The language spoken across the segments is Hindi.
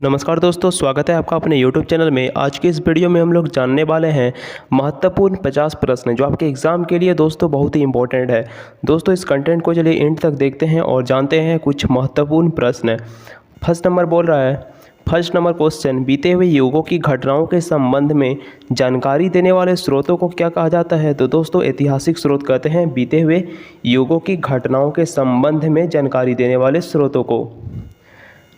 नमस्कार दोस्तों, स्वागत है आपका अपने YouTube चैनल में। आज की इस वीडियो में हम लोग जानने वाले हैं महत्वपूर्ण 50 प्रश्न जो आपके एग्ज़ाम के लिए दोस्तों बहुत ही इंपॉर्टेंट है। दोस्तों इस कंटेंट को चलिए एंड तक देखते हैं और जानते हैं कुछ महत्वपूर्ण प्रश्न। फर्स्ट नंबर बोल रहा है, फर्स्ट नंबर क्वेश्चन, बीते हुए युगों की घटनाओं के संबंध में जानकारी देने वाले स्रोतों को क्या कहा जाता है? तो दोस्तों ऐतिहासिक स्रोत कहते हैं बीते हुए युगों की घटनाओं के संबंध में जानकारी देने वाले स्रोतों को।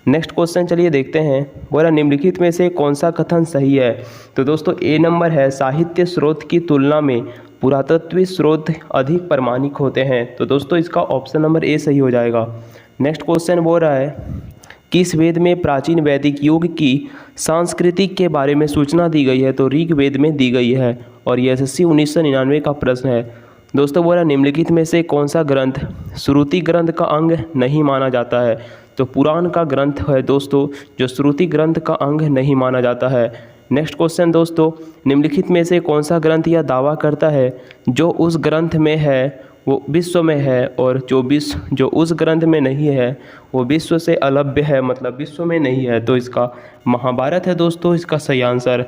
नेक्स्ट क्वेश्चन चलिए देखते हैं, बोला निम्नलिखित में से कौन सा कथन सही है? तो दोस्तों ए नंबर है, साहित्य स्रोत की तुलना में पुरातत्वीय स्रोत अधिक प्रामाणिक होते हैं। तो दोस्तों इसका ऑप्शन नंबर ए सही हो जाएगा। नेक्स्ट क्वेश्चन बोल रहा है, किस वेद में प्राचीन वैदिक युग की संस्कृति के बारे में सूचना दी गई है? तो ऋग वेद में दी गई है और ये SSC 1999 का प्रश्न है। दोस्तों बोला निम्नलिखित में से कौन सा ग्रंथ श्रुति ग्रंथ का अंग नहीं माना जाता है? तो पुराण का ग्रंथ है दोस्तों जो श्रुति ग्रंथ का अंग नहीं माना जाता है। नेक्स्ट क्वेश्चन दोस्तों, निम्नलिखित में से कौन सा ग्रंथ यह दावा करता है जो उस ग्रंथ में है वो विश्व में है और जो उस ग्रंथ में नहीं है वो विश्व से अलभ्य है, मतलब विश्व में नहीं है? तो इसका महाभारत है दोस्तों इसका सही आंसर।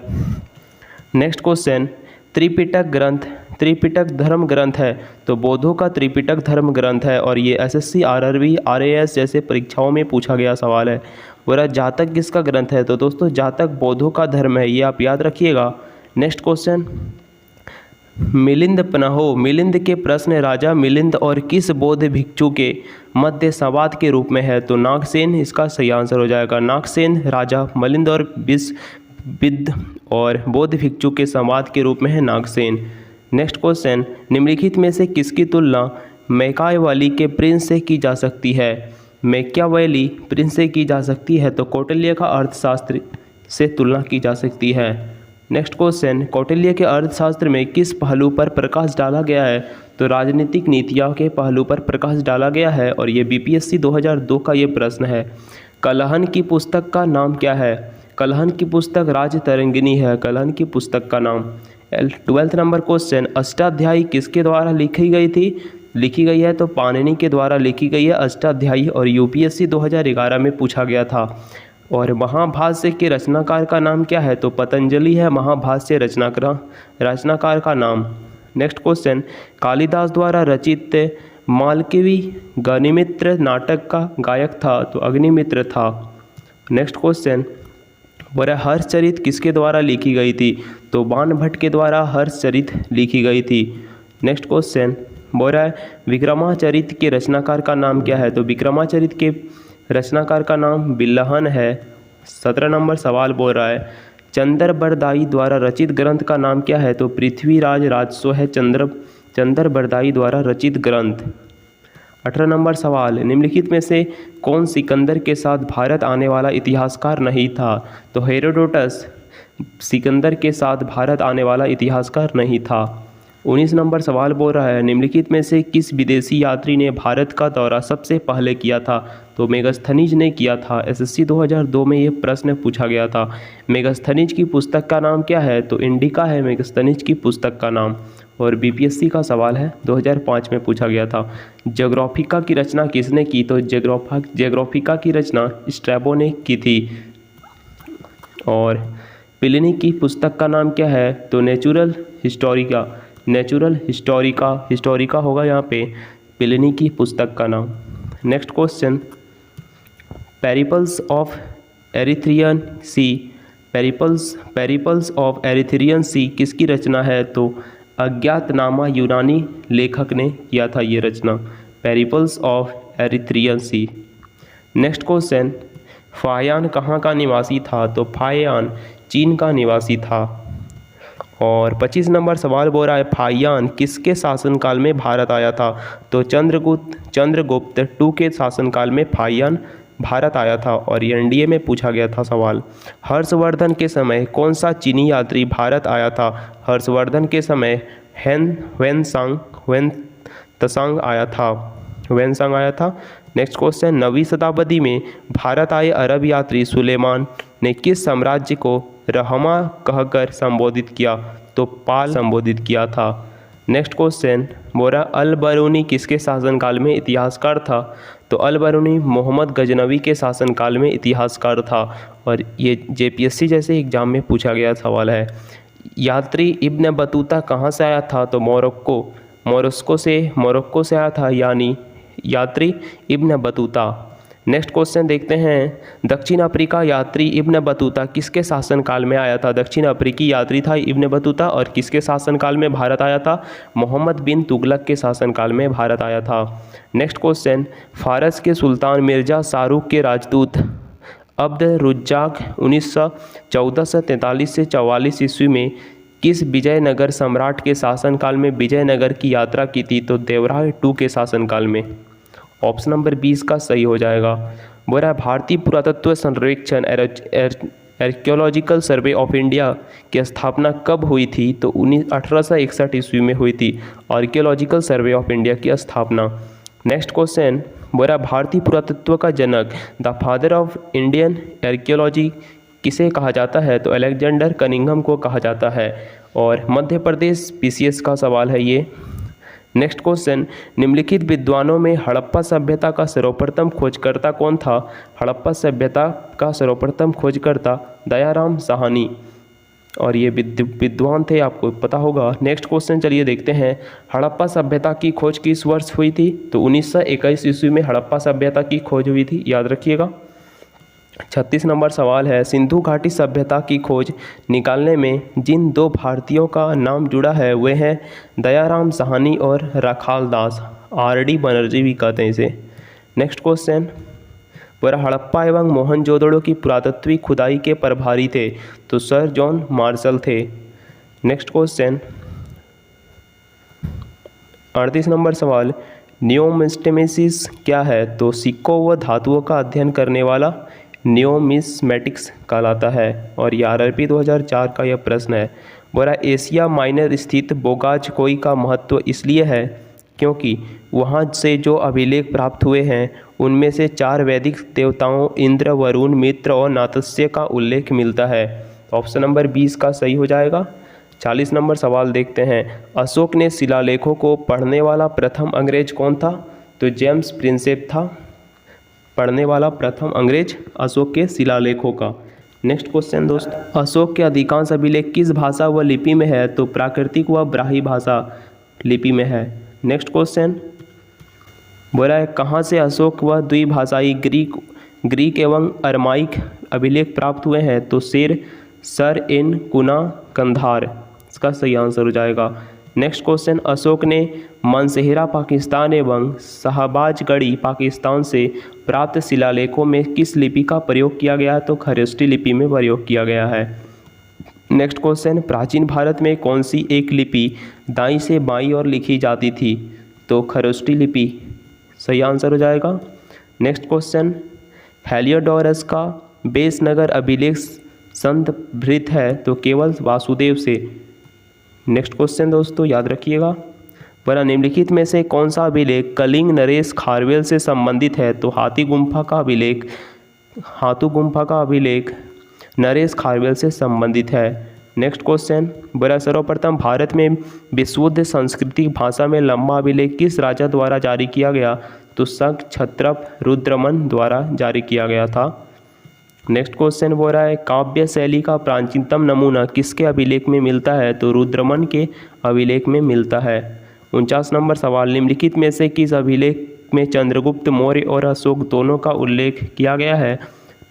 नेक्स्ट क्वेश्चन, त्रिपिटक ग्रंथ त्रिपिटक धर्म ग्रंथ है। तो बौद्धों का त्रिपिटक धर्म ग्रंथ है और ये SSC RRB RAS जैसे परीक्षाओं में पूछा गया सवाल है। बोला जातक किसका ग्रंथ है? तो दोस्तों जातक बौद्धों का धर्म है, ये आप याद रखिएगा। नेक्स्ट क्वेश्चन, मिलिंद पन्नाहो मिलिंद के प्रश्न राजा मिलिंद और किस बौद्ध भिक्षु के मध्य संवाद के रूप में है? तो नागसेन इसका सही आंसर हो जाएगा। नागसेन राजा मिलिंद और विद्ध और बौद्ध भिक्षु के संवाद के रूप में है नागसेन। नेक्स्ट क्वेश्चन, निम्नलिखित में से किसकी तुलना मैकायवली के प्रिंस से की जा सकती है? मैकियावेली प्रिंस से की जा सकती है तो कौटिल्य का अर्थशास्त्र से तुलना की जा सकती है। नेक्स्ट क्वेश्चन, कौटिल्य के अर्थशास्त्र में किस पहलू पर प्रकाश डाला गया है? तो राजनीतिक नीतियों के पहलू पर प्रकाश डाला गया है और ये BPSC 2002 का ये प्रश्न है। कलहन की पुस्तक का नाम क्या है? कलहन की पुस्तक राजतरंगिणी है, कलहन की पुस्तक का नाम। 12th नंबर क्वेश्चन, अष्टाध्यायी किसके द्वारा लिखी गई थी? लिखी गई है तो पाणिनि के द्वारा लिखी गई है अष्टाध्यायी और UPSC 2011 में पूछा गया था। और महाभाष्य के रचनाकार का नाम क्या है? तो पतंजलि है महाभाष्य रचनाकार का नाम। नेक्स्ट क्वेश्चन, कालिदास द्वारा रचित मालकवी अग्निमित्र नाटक का गायक था? तो अग्निमित्र था। नेक्स्ट क्वेश्चन, बोला हर्षचरित किसके द्वारा लिखी गई थी? तो बाणभट्ट के द्वारा हर्षचरित लिखी गई थी। नेक्स्ट क्वेश्चन, बोल रहा है विक्रमाचरित के रचनाकार का नाम क्या है? तो विक्रमाचरित के रचनाकार का नाम बिल्लहन है। 17 नंबर सवाल बोल रहा है चंद्रबरदाई द्वारा रचित ग्रंथ का नाम क्या है? तो पृथ्वीराज राजसो है चंद्रबरदाई द्वारा रचित ग्रंथ। 18 नंबर सवाल, निम्नलिखित में से कौन सिकंदर के साथ भारत आने वाला इतिहासकार नहीं था? तो हेरोडोटस सिकंदर के साथ भारत आने वाला इतिहासकार नहीं था। 19 नंबर सवाल बोल रहा है निम्नलिखित में से किस विदेशी यात्री ने भारत का दौरा सबसे पहले किया था? तो मेगास्थनीज ने किया था। SSC 2002 में ये प्रश्न पूछा गया था। मेगास्थनीज की पुस्तक का नाम क्या है? तो इंडिका है मेगास्थनीज की पुस्तक का नाम और BPSC का सवाल है 2005 में पूछा गया था। ज्योग्राफिका की रचना किसने की? तो ज्योग्राफिका की रचना स्ट्रैबो ने की थी। और प्लिनी की पुस्तक का नाम क्या है? तो नेचुरल हिस्टोरिका होगा यहाँ पे प्लिनी की पुस्तक का नाम। Next question, Periplus of Erythraean Sea किसकी रचना है? तो अज्ञातनामा यूनानी लेखक ने किया था ये रचना, Periplus of Erythraean Sea. Next question, Faxian कहाँ का निवासी था? तो फायान चीन का निवासी था। और 25 नंबर सवाल बोल रहा है फायान किसके शासनकाल में भारत आया था? तो चंद्रगुप्त II के शासनकाल में फायान भारत आया था और ये NDA में पूछा गया था सवाल। हर्षवर्धन के समय कौन सा चीनी यात्री भारत आया था? हर्षवर्धन के समय वेनसांग आया था। नेक्स्ट क्वेश्चन, 9वीं शताब्दी में भारत आए अरब यात्री सुलेमान ने किस साम्राज्य को रहमा कहकर संबोधित किया? तो पाल संबोधित किया था। नेक्स्ट क्वेश्चन बोला अल बरूनी किसके शासनकाल में इतिहासकार था? तो अल बरूनी मोहम्मद गजनवी के शासनकाल में इतिहासकार था और ये जेपीएससी जैसे एग्जाम में पूछा गया सवाल है। यात्री इब्न बतूता कहाँ से आया था? तो मोरक्को से आया था, यानी यात्री इब्न बतूता। नेक्स्ट क्वेश्चन देखते हैं, दक्षिण अफ्रीका यात्री इब्न बतूता किसके शासनकाल में आया था? दक्षिण अफ्रीकी यात्री था इब्न बतूता और किसके शासनकाल में भारत आया था? मोहम्मद बिन तुगलक के शासनकाल में भारत आया था। नेक्स्ट क्वेश्चन, फारस के सुल्तान मिर्ज़ा शाहरुख के राजदूत अब्द रुज्जाक 1443 से 44 ईस्वी में किस विजयनगर सम्राट के शासनकाल में विजयनगर की यात्रा की थी? तो देवराय II के शासनकाल में। ऑप्शन नंबर 20 का सही हो जाएगा। बोल रहा है भारतीय पुरातत्व सर्वेक्षण आर्कियोलॉजिकल सर्वे ऑफ इंडिया की स्थापना कब हुई थी? तो 1861 ईस्वी में हुई थी आर्कियोलॉजिकल सर्वे ऑफ इंडिया की स्थापना। नेक्स्ट क्वेश्चन बोल रहा है भारतीय पुरातत्व का जनक the father of Indian archaeology किसे कहा जाता है? तो अलेक्जेंडर कनिंघम को कहा जाता है और मध्य प्रदेश PCS का सवाल है ये। नेक्स्ट क्वेश्चन, निम्नलिखित विद्वानों में हड़प्पा सभ्यता का सर्वप्रथम खोजकर्ता कौन था? हड़प्पा सभ्यता का सर्वप्रथम खोजकर्ता दयाराम साहनी और ये विद्वान थे, आपको पता होगा। नेक्स्ट क्वेश्चन चलिए देखते हैं, हड़प्पा सभ्यता की खोज किस वर्ष हुई थी? तो 1921 ईस्वी में हड़प्पा सभ्यता की खोज हुई थी, याद रखिएगा। 36 नंबर सवाल है, सिंधु घाटी सभ्यता की खोज निकालने में जिन 2 भारतीयों का नाम जुड़ा है वे हैं दयाराम साहनी और राखाल दास, RD बनर्जी भी कहते हैं इसे। नेक्स्ट क्वेश्चन, वह हड़प्पा एवं मोहनजोदड़ो की पुरातत्वीय खुदाई के प्रभारी थे? तो सर जॉन मार्शल थे। नेक्स्ट क्वेश्चन 38 नंबर सवाल, न्यूमिस्मेटिक्स क्या है? तो सिक्कों व धातुओं का अध्ययन करने वाला न्यूमिस्मेटिक्स कहलाता है और ये RRB 2004 का यह प्रश्न है। बोला एशिया माइनर स्थित बोगाजकोई का महत्व इसलिए है क्योंकि वहाँ से जो अभिलेख प्राप्त हुए हैं उनमें से 4 वैदिक देवताओं इंद्र, वरुण, मित्र और नातस्य का उल्लेख मिलता है। ऑप्शन नंबर 20 का सही हो जाएगा। 40 नंबर सवाल देखते हैं, अशोक ने शिलालेखों को पढ़ने वाला प्रथम अंग्रेज कौन था? तो जेम्स प्रिंसेप था पढ़ने वाला प्रथम अंग्रेज अशोक के शिलालेखों का। नेक्स्ट क्वेश्चन दोस्त, अशोक के अधिकांश अभिलेख किस भाषा व लिपि में है? तो प्राकृतिक व ब्राह्मी भाषा लिपि में है। नेक्स्ट क्वेश्चन बोला है कहाँ से अशोक व द्विभाषाई ग्रीक एवं अरमाइक अभिलेख प्राप्त हुए हैं? तो सर इन कुना कंधार, इसका सही आंसर हो जाएगा। नेक्स्ट क्वेश्चन, अशोक ने मानसेहरा पाकिस्तान एवं शाहबाजगढ़ी पाकिस्तान से प्राप्त शिलालेखों में किस लिपि का प्रयोग किया गया? तो खरोष्ठी लिपि में प्रयोग किया गया है। नेक्स्ट क्वेश्चन, प्राचीन भारत में कौन सी एक लिपि दाईं से बाईं ओर लिखी जाती थी? तो खरोष्ठी लिपि, सही आंसर हो जाएगा। नेक्स्ट क्वेश्चन, हेलियोडोरस का बेसनगर अभिलेख संदर्भित है? तो केवल वासुदेव से। नेक्स्ट क्वेश्चन दोस्तों याद रखिएगा, वरना निम्नलिखित में से कौन सा अभिलेख कलिंग नरेश खारवेल से संबंधित है? तो हाथू गुम्फा का अभिलेख नरेश खारवेल से संबंधित है। नेक्स्ट क्वेश्चन, बड़ा सर्वप्रथम भारत में विशुद्ध संस्कृत भाषा में लंबा अभिलेख किस राजा द्वारा जारी किया गया? तो शक क्षत्रप रुद्रमन द्वारा जारी किया गया था। नेक्स्ट क्वेश्चन बोल रहा है काव्य शैली का प्राचीनतम नमूना किसके अभिलेख में मिलता है? तो रुद्रमन के अभिलेख में मिलता है। 49 नंबर सवाल, निम्नलिखित में से किस अभिलेख में चंद्रगुप्त मौर्य और अशोक दोनों का उल्लेख किया गया है?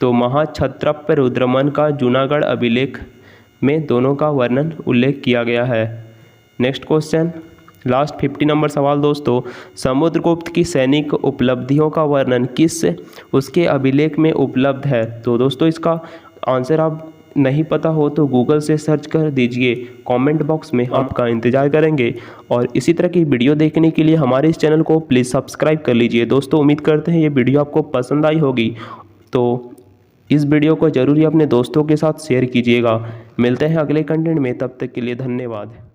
तो महाक्षत्रप रुद्रमन का जूनागढ़ अभिलेख में दोनों का वर्णन उल्लेख किया गया है। नेक्स्ट क्वेश्चन, लास्ट 50 नंबर सवाल दोस्तों, समुद्रगुप्त की सैनिक उपलब्धियों का वर्णन किस उसके अभिलेख में उपलब्ध है? तो दोस्तों इसका आंसर आप नहीं पता हो तो गूगल से सर्च कर दीजिए, कमेंट बॉक्स में आपका इंतज़ार करेंगे। और इसी तरह की वीडियो देखने के लिए हमारे इस चैनल को प्लीज़ सब्सक्राइब कर लीजिए। दोस्तों उम्मीद करते हैं ये वीडियो आपको पसंद आई होगी, तो इस वीडियो को ज़रूर अपने दोस्तों के साथ शेयर कीजिएगा। मिलते हैं अगले कंटेंट में, तब तक के लिए धन्यवाद।